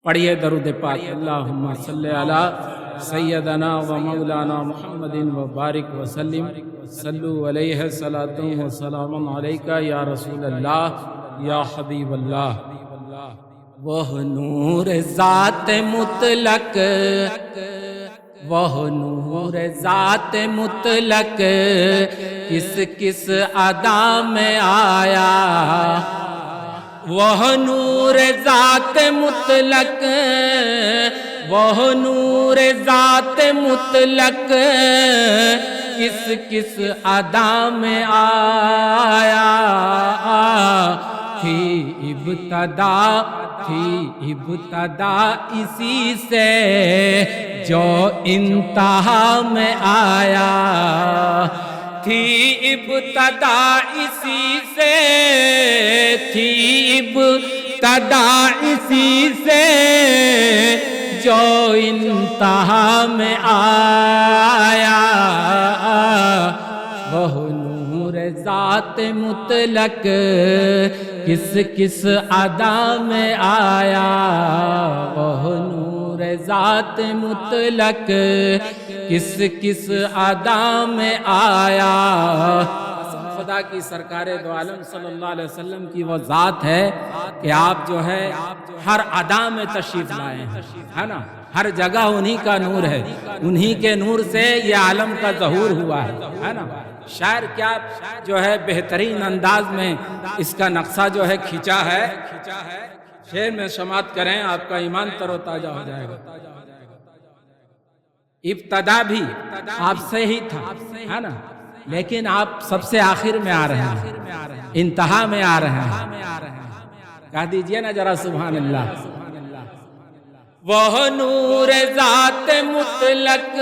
پڑھیے درود پاک، اللہم صلی علی سیدنا و مولانا محمد و بارک وسلم، صلو علیہ صلاۃ و سلام علیکہ یا رسول اللہ یا حبیب اللہ۔ وہ نور ذات مطلق، وہ نور ذات مطلق کس کس ادا میں آیا، وہ نور ذات مطلق، وہ نور ذات مطلق کس کس ادا میں آیا، تھی ابتدا اسی سے جو انتہا میں آیا، تھی ابتدا اسی سے، تھی ابتدا اسی سے جو انتہا میں آیا، وہ نور ذات مطلق کس کس ادا میں آیا، وہ نور ذات مطلق کس کس ادا میں آیا۔ خدا کی سرکار دو عالم صلی اللہ علیہ وسلم کی وہ ذات ہے کہ آپ جو ہے ہر ادا میں تشریف لائے ہیں، ہے نا، ہر جگہ انہی کا نور ہے، انہی کے نور سے یہ عالم کا ظہور ہوا ہے نا۔ شاعر کیا جو ہے بہترین انداز میں اس کا نقشہ جو ہے کھینچا ہے، شعر میں سماعت کریں، آپ کا ایمان تر و تازہ ہو جائے گا۔ ابتدا بھی آپ سے ہی تھا، ہے نا، لیکن آپ سب سے آخر میں آ رہے ہیں، انتہا میں آ رہے ہیں۔ کہہ دیجئے نا ذرا سبحان اللہ۔ وہ نور ذات مطلق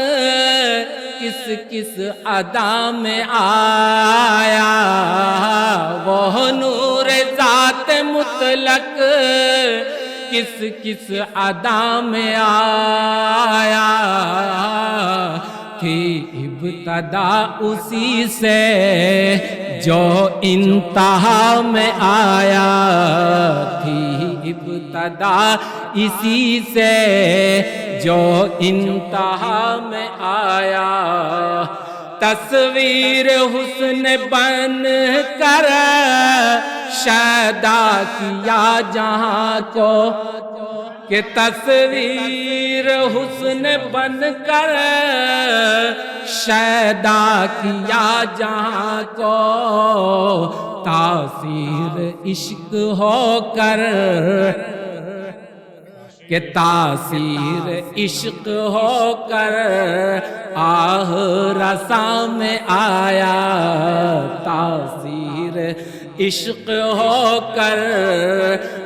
کس کس ادا میں آیا، وہ نور ذات مطلق کس کس ادا میں آیا، تھی ابتدا اسی سے جو انتہا میں آیا، تھی ابتدا اسی سے جو انتہا میں آیا، تصویر حسن بن کر شیدا کیا جہاں کو، کہ تصویر حسن بن کر شیدا کیا جہاں کو، تاثیر عشق ہو کر، کہ تاثیر عشق ہو کر آہ رساں میں آیا، تاثیر عشق ہو کر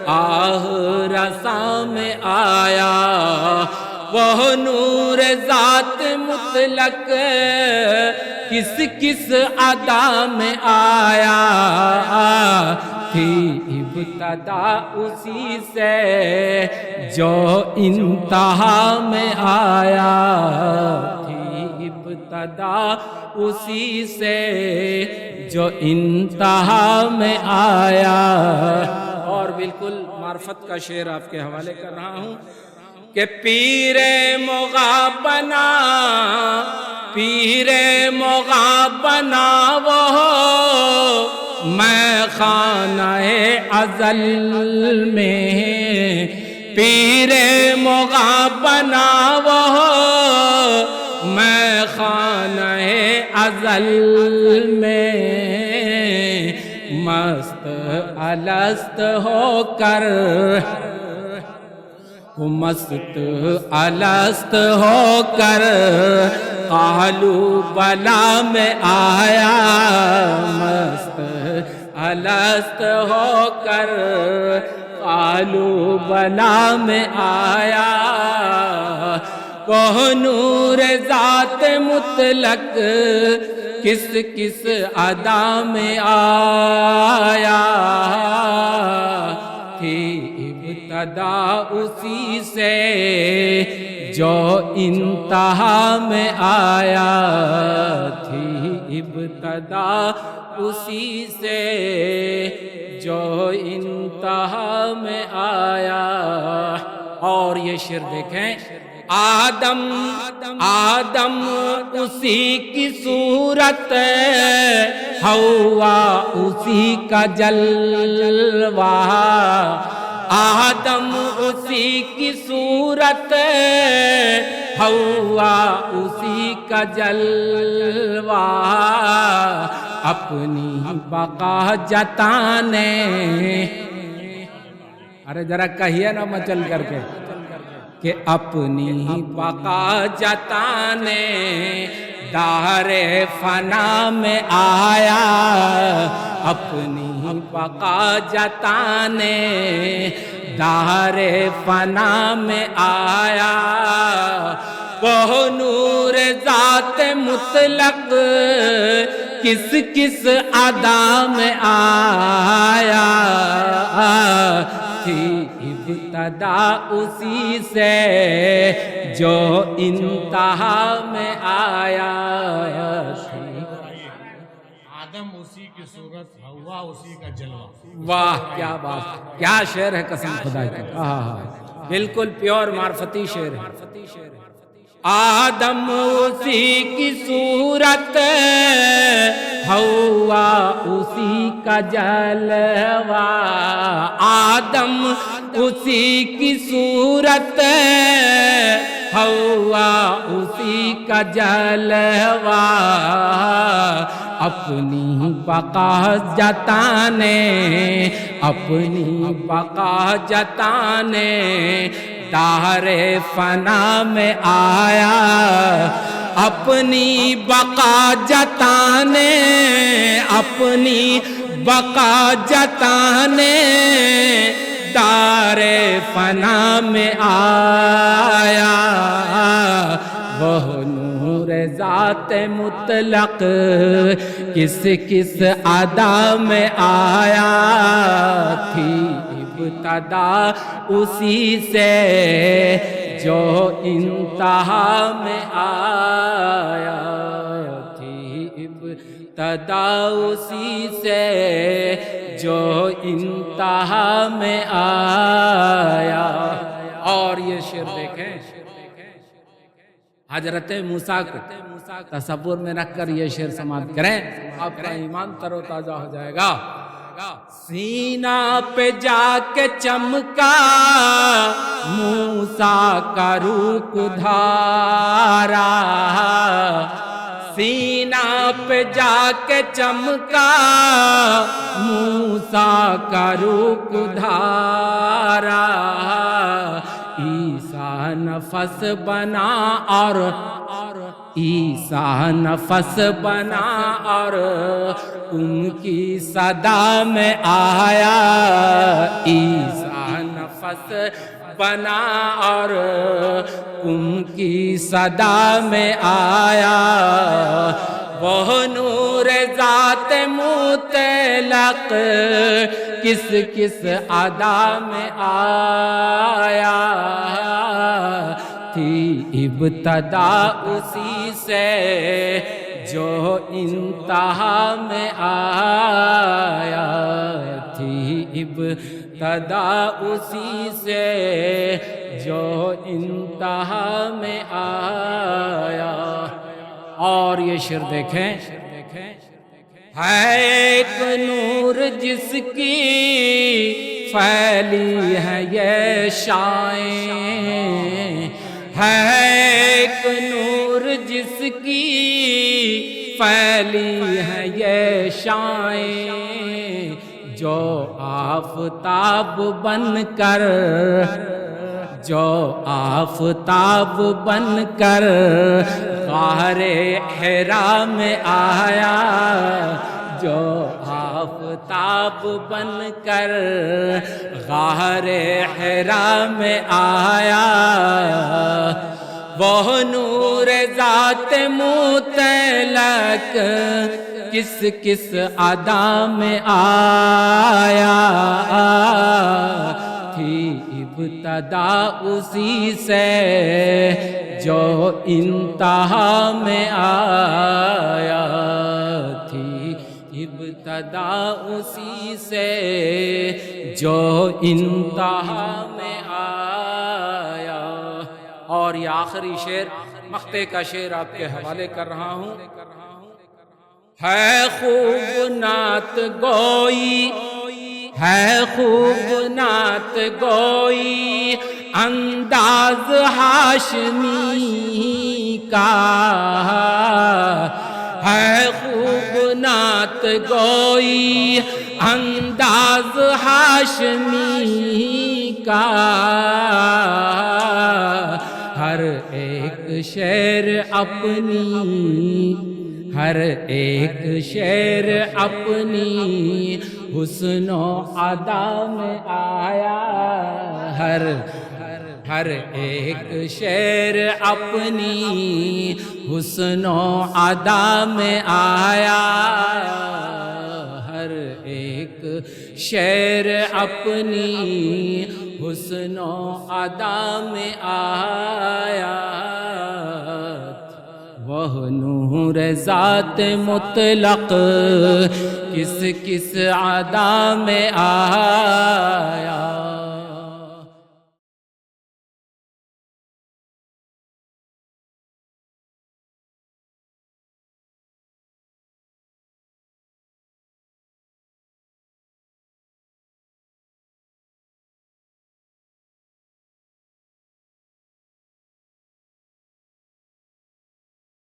آہ رساں میں آیا، وہ نور ذات مطلق کس کس ادا میں آیا، تھی ابتدا اسی سے جو انتہا میں آیا، تھی ابتدا اسی سے جو انتہا میں آیا۔ اور بالکل معرفت کا شعر آپ کے حوالے کر رہا ہوں کہ پیر مغاں بنا، پیر مغاں بنا وہ میں خانہ ازل میں، پیر مغاں بنا وہ میں خانہ ازل میں، مست الست ہو کر، مست الست ہو کر قالو بلا میں آیا، مست الست ہو کر قالو بلا میں آیا، وہ نور ذات مطلق کس کس ادا میں آیا، تھی ابتدا اسی سے جو انتہا میں آیا، تھی ابتدا اسی سے جو انتہا میں آیا۔ اور یہ شعر دیکھیں، آدم اسی کی صورت، حوا اسی کا جلوہ، آدم اسی کی صورت، حوا اسی کا جلوہ، اپنی بقا جتانے، ارے ذرا کہیے نا مچل کر کے کہ اپنی بقا جتانے دار فنا میں آیا، اپنی بقا جتانے دار فنا میں آیا، وہ نور ذات مطلق کس کس ادا میں آیا، تھی ابتدا اسی سے جو انتہا میں آیا، آدم اسی کی صورت، حوا اسی کا جلوہ۔ واہ کیا بات، کیا شعر ہے قسم خدا کی، بالکل پیور معرفتی شعر ہے۔ آدم اسی کی صورت، حوا اسی کا جلوہ، آدم اسی کی صورت، حوا اسی کا جلوہ، اپنی بقا جتانے، اپنی بقا جتانے دار فنا میں آیا، اپنی بقا جتانے، اپنی بقا جتانے دار فنا میں آیا، وہ نور ذات مطلق کس کس ادا میں آیا، تھی ابتدا اسی سے جو انتہا میں آیا، تھی ابتدا اسی سے جو انتہا میں آیا۔ اور یہ شعر دیکھیں، حضرت موسیٰ کو تصور میں رکھ کر یہ شعر سماعت کریں، آپ کا ایمان تر و تازہ ہو جائے گا۔ سینہ پہ جا کے چمکا موسیٰ کا روپ دھارا، سینہ پہ جا کے چمکا موسیٰ کا روپ دھارا، عیسیٰ نفس بنا اور عیسیٰ نفس بنا اور ان کی صدا میں آیا، عیسیٰ نفس بنا اور ان کی صدا میں آیا، وہ نور ذات مطلق کس کس ادا میں آیا، تھی ابتدا اسی سے جو انتہا میں آیا، تھی ابتدا اسی سے جو انتہا میں آیا۔ اور یہ شعر دیکھیں، ہے ایک نور جس کی پھیلی ہے یہ شائیں، ہے ایک نور جس کی پھیلی ہے یہ شائیں، جو آفتاب بن کر، جو آفتاب بن کر غار حرا میں آیا، جو آفتاب بن کر غار حرا میں آیا، وہ نور ذات مطلق کس کس ادا میں آیا، تھی ابتدا اسی سے جو انتہا میں آیا، تھی ابتدا اسی سے جو انتہا میں آیا۔ اور یہ آخری شعر مقطع کا شعر آپ کے حوالے کر رہا ہوں۔ ہے خوب نعت گوئی، ہے خوب نعت گوئی انداز ہاشمی کا، ہے خوب نعت گوئی انداز ہاشمی کا، ہر ایک شعر اپنی، ہر ایک شعر اپنی حسن و ادا میں آیا، ہر ایک شعر اپنی حسن و ادا میں آیا، ہر ایک شعر اپنی حسن و ادا میں آیا، وہ نور ذات مطلق کس کس ادا میں آیا۔